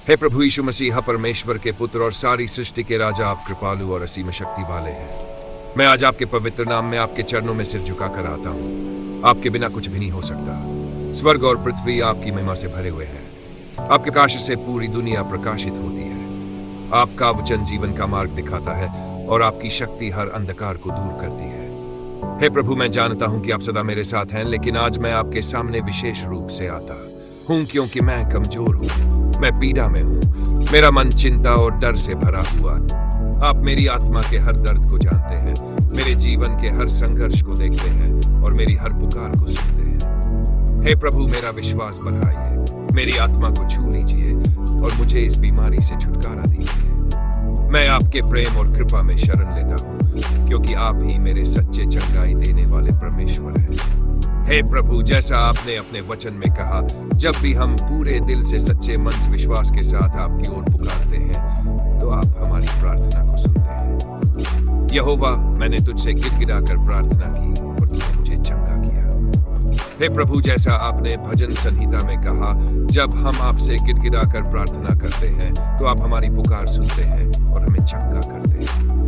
हे प्रभु यीशु मसीह, परमेश्वर के पुत्र और सारी सृष्टि के राजा, आप कृपालु और असीम शक्ति वाले हैं। मैं आज आपके पवित्र नाम में आपके चरणों में सिर झुकाकर आता हूँ। आपके बिना कुछ भी नहीं हो सकता। स्वर्ग और पृथ्वी आपकी महिमा से भरे हुए हैं। आपके प्रकाश से पूरी दुनिया प्रकाशित होती है। आपका वचन जीवन का मार्ग दिखाता है और आपकी शक्ति हर अंधकार को दूर करती है। हे प्रभु, मैं जानता हूँ कि आप सदा मेरे साथ हैं, लेकिन आज मैं आपके सामने विशेष रूप से आता हूँ क्योंकि मैं कमजोर हूँ, मैं पीड़ा में हूँ। मेरा मन चिंता और डर से भरा हुआ। आप मेरी आत्मा के हर दर्द को जानते हैं, मेरे जीवन के हर संघर्ष को देखते हैं और मेरी हर पुकार को सुनते हैं। हे प्रभु, मेरा विश्वास बढ़ाइए, मेरी आत्मा को छू लीजिए और मुझे इस बीमारी से छुटकारा दीजिए। मैं आपके प्रेम और कृपा में शरण लेता हूँ क्योंकि आप ही मेरे सच्चे चंगाई देने वाले परमेश्वर हैं। हे प्रभु, जैसा आपने अपने वचन में कहा, जब भी हम पूरे दिल से सच्चे मन से विश्वास के साथ आपकी ओर पुकारते हैं तो आप हमारी प्रार्थना को सुनते हैं। यहोवा, मैंने तुझसे गिड़गिड़ाकर प्रार्थना की और तूने मुझे चंगा किया। हे प्रभु, जैसा आपने भजन संहिता में कहा, जब हम आपसे गिड़गिड़ाकर प्रार्थना करते हैं तो आप हमारी पुकार सुनते हैं और हमें चंगा करते हैं।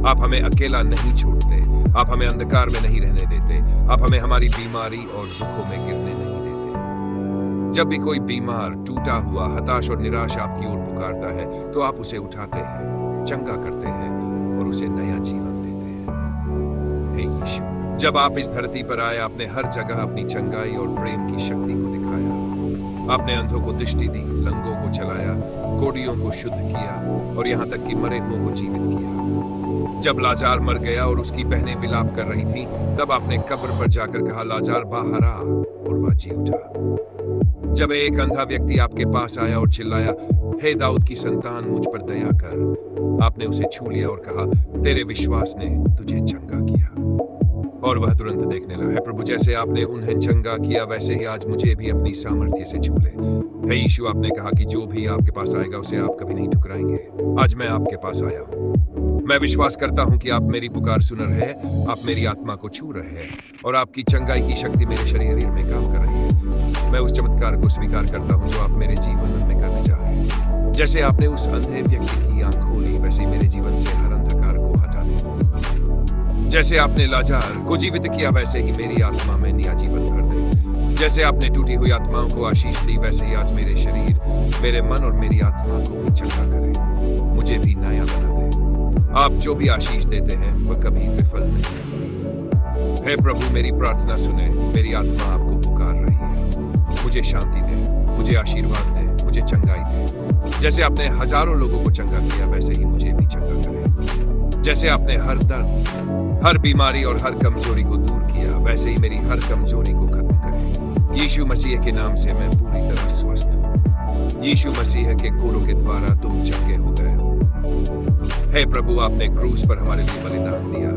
आप हमें अकेला नहीं छोड़ते, आप हमें अंधकार में नहीं रहने देते, आप हमें हमारी बीमारी और दुखों में गिरने नहीं देते। जब भी कोई बीमार, टूटा हुआ, हताश और निराश आपकी ओर पुकारता है तो आप उसे उठाते हैं, चंगा करते हैं और उसे नया जीवन देते हैं। हे यीशु, जब आप इस धरती पर आए, आपने हर जगह अपनी चंगाई और प्रेम की शक्ति को दिखाया। आपने अंधों को दृष्टि दी, लंगों को चलाया, कोढ़ियों को शुद्ध किया और यहाँ तक कि मरे हुओं को जीवित किया। जब लाजार मर गया और उसकी बहनें विलाप कर रही थीं, तब आपने कब्र पर जाकर कहा, लाजार बाहर आ, और वह जी उठा। जब एक अंधा व्यक्ति आपके पास आया और चिल्लाया, हे दाऊद की संतान, मुझ पर दया कर, आपने उसे छू लिया और कहा, तेरे विश्वास ने तुझे चंगा किया, और वह तुरंत देखने लगा। है प्रभु, जैसे आपने उन्हें चंगा किया, वैसे ही आज मुझे भी अपनी सामर्थ्य से छू ले। हे यीशु, आपने कहा कि जो भी आपके पास आएगा उसे आप कभी नहीं ठुकराएंगे। आज मैं आपके पास आया हूँ। मैं विश्वास करता हूँ कि आप मेरी पुकार सुन रहे हैं, आप मेरी आत्मा को छू रहे हैं और आपकी चंगाई की शक्ति मेरे शरीर में काम कर रही है। मैं उस चमत्कार को स्वीकार करता हूँ जो आप मेरे जीवन में करने जा रहे हैं। जैसे आपने उस अंधे व्यक्ति की आंख खोली, वैसे मेरे जीवन से हर अंधकार को हटा दे। जैसे आपने लाजार को जीवित किया, वैसे ही मेरी आत्मा में नया जीवन भर दे। जैसे आपने टूटी हुई आत्माओं को आशीष दी, वैसे ही आज मेरे शरीर, मेरे मन और मेरी आत्मा को भी चंगा करे, मुझे भी नया बना दे। आप जो भी आशीष देते हैं वह कभी विफल नहीं है। हे प्रभु, मेरी प्रार्थना सुने, मेरी आत्मा आपको पुकार रही है। मुझे शांति दे, मुझे आशीर्वाद दे, मुझे चंगाई दे। जैसे आपने हजारों लोगों को चंगा किया, वैसे ही मुझे भी चंगा करे। जैसे आपने हर दर्द, हर बीमारी और हर कमजोरी को दूर किया, वैसे ही मेरी हर कमजोरी को खत्म करे। यीशु मसीह के नाम से मैं पूरी तरह स्वस्थ हूँ। यीशु मसीह के खून के द्वारा तुम चंगे हो गए हो। हे प्रभु, आपने क्रूस पर हमारे लिए बलिदान दिया।